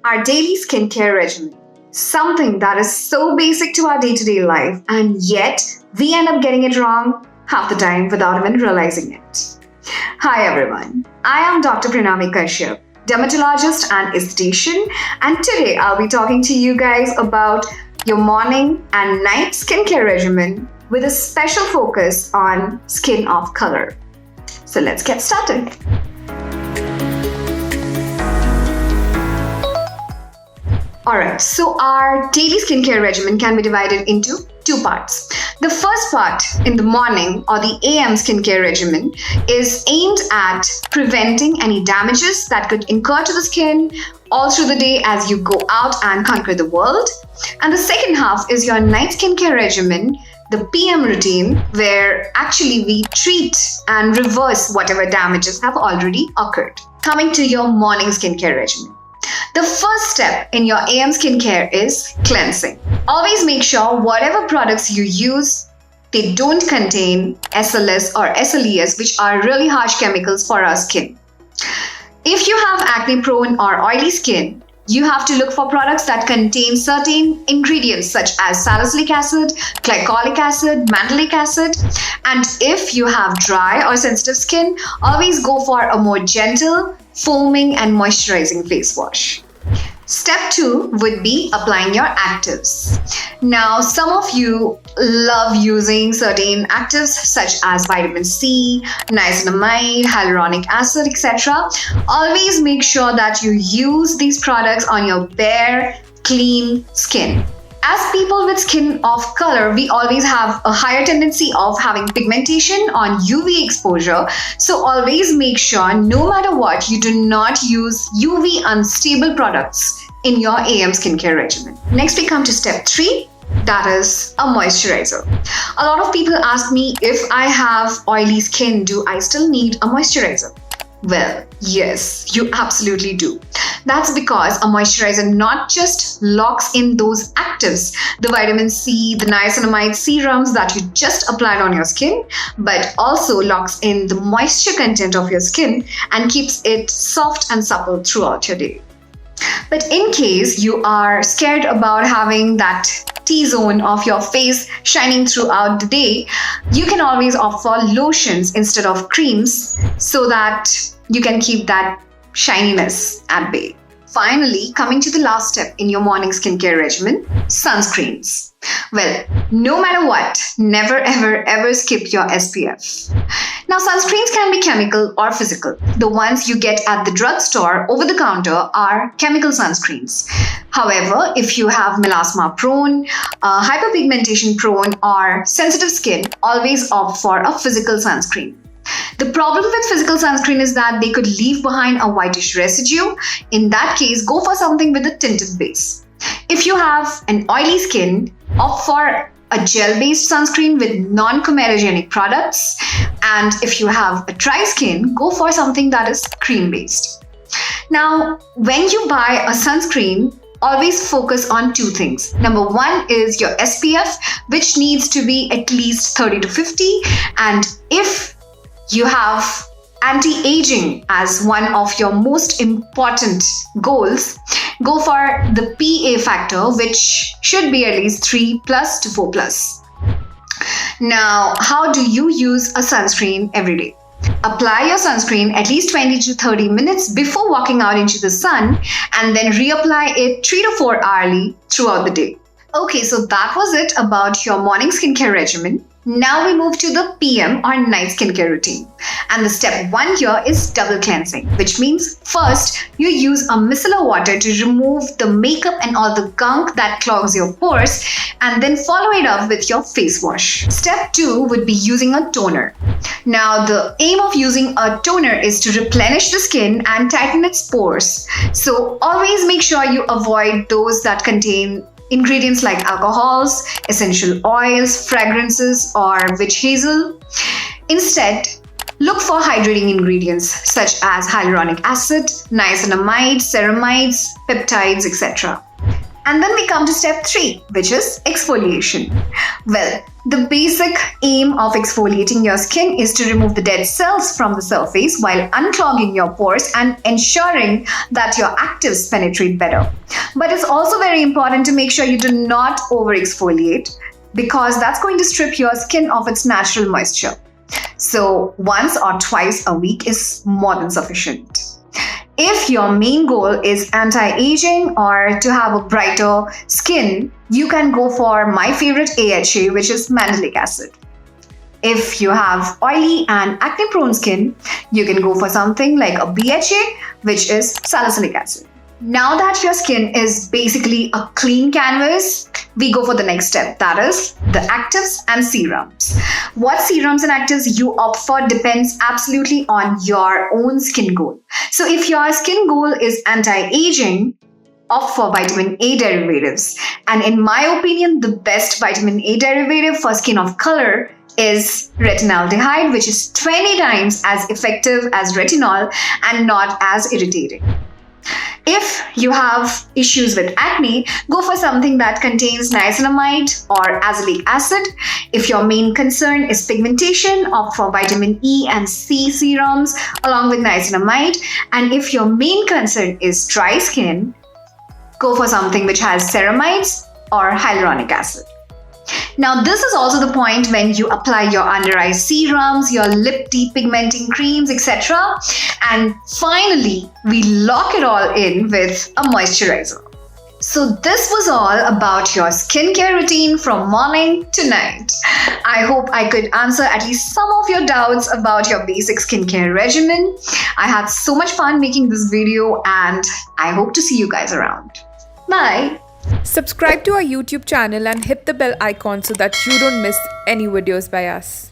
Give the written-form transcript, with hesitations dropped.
our daily skincare regimen. Something that is so basic to our day-to-day life, and yet we end up getting it wrong half the time without even realizing it. Hi everyone, I am Dr. Pranami Kashyap, dermatologist and aesthetician, and today I'll be talking to you guys about your morning and night skincare regimen with a special focus on skin of color. So let's get started. Alright, so our daily skincare regimen can be divided into two parts. The first part in the morning or the AM skincare regimen is aimed at preventing any damages that could incur to the skin all through the day as you go out and conquer the world. And the second half is your night skincare regimen, the PM routine, where actually we treat and reverse whatever damages have already occurred. Coming to your morning skincare regimen. The first step in your AM skincare is cleansing. Always make sure whatever products you use, they don't contain SLS or SLES, which are really harsh chemicals for our skin. If you have acne-prone or oily skin, you have to look for products that contain certain ingredients such as salicylic acid, glycolic acid, mantelic acid. And if you have dry or sensitive skin, always go for a more gentle, foaming and moisturizing face wash. Step 2 would be applying your actives. Now, some of you love using certain actives such as vitamin C, niacinamide, hyaluronic acid, etc. Always make sure that you use these products on your bare, clean skin. As people with skin of color, we always have a higher tendency of having pigmentation on UV exposure. So always make sure, no matter what, you do not use UV unstable products in your AM skincare regimen. Next, we come to step 3. That is a moisturizer. A lot of people ask me, if I have oily skin, do I still need a moisturizer? Well, yes, you absolutely do. That's because a moisturizer not just locks in those actives, the vitamin C, the niacinamide serums that you just applied on your skin, but also locks in the moisture content of your skin and keeps it soft and supple throughout your day. But in case you are scared about having that T-zone of your face shining throughout the day, you can always opt for lotions instead of creams so that you can keep that shininess at bay. Finally, coming to the last step in your morning skincare regimen, sunscreens. Well, no matter what, never ever skip your SPF. Now, sunscreens can be chemical or physical. The ones you get at the drugstore over the counter are chemical sunscreens. However, if you have melasma prone, hyperpigmentation prone, or sensitive skin, always opt for a physical sunscreen. The problem with physical sunscreen is that they could leave behind a whitish residue. In that case, go for something with a tinted base. If you have an oily skin, opt for a gel-based sunscreen with non-comedogenic products. And if you have a dry skin, go for something that is cream-based. Now, when you buy a sunscreen, always focus on two things. Number 1 is your SPF, which needs to be at least 30 to 50. And if you have anti-aging as one of your most important goals, go for the PA factor, which should be at least 3+ to 4+. Now, how do you use a sunscreen every day? Apply your sunscreen at least 20 to 30 minutes before walking out into the sun, and then reapply it 3 to 4 hourly throughout the day. Okay, so that was it about your morning skincare regimen. Now we move to the PM or night skincare routine. And the step 1 here is double cleansing, which means first you use a micellar water to remove the makeup and all the gunk that clogs your pores, and then follow it up with your face wash. Step 2 would be using a toner. Now the aim of using a toner is to replenish the skin and tighten its pores. So always make sure you avoid those that contain ingredients like alcohols, essential oils, fragrances, or witch hazel. Instead, look for hydrating ingredients such as hyaluronic acid, niacinamide, ceramides, peptides, etc. And then we come to step 3, which is exfoliation. Well, the basic aim of exfoliating your skin is to remove the dead cells from the surface while unclogging your pores and ensuring that your actives penetrate better. But it's also very important to make sure you do not over exfoliate, because that's going to strip your skin of its natural moisture. So once or twice a week is more than sufficient. If your main goal is anti-aging or to have a brighter skin, you can go for my favorite AHA, which is mandelic acid. If you have oily and acne-prone skin, you can go for something like a BHA, which is salicylic acid. Now that your skin is basically a clean canvas, we go for the next step, that is the actives and serums. What serums and actives you opt for depends absolutely on your own skin goal. So if your skin goal is anti-aging, opt for vitamin A derivatives. And in my opinion, the best vitamin A derivative for skin of color is retinaldehyde, which is 20 times as effective as retinol and not as irritating. If you have issues with acne, go for something that contains niacinamide or azelaic acid. If your main concern is pigmentation, opt for vitamin E and C serums along with niacinamide. And if your main concern is dry skin, go for something which has ceramides or hyaluronic acid. Now, this is also the point when you apply your under eye serums, your lip depigmenting creams, etc. And finally, we lock it all in with a moisturizer. So this was all about your skincare routine from morning to night. I hope I could answer at least some of your doubts about your basic skincare regimen. I had so much fun making this video and I hope to see you guys around. Bye! Subscribe to our YouTube channel and hit the bell icon so that you don't miss any videos by us.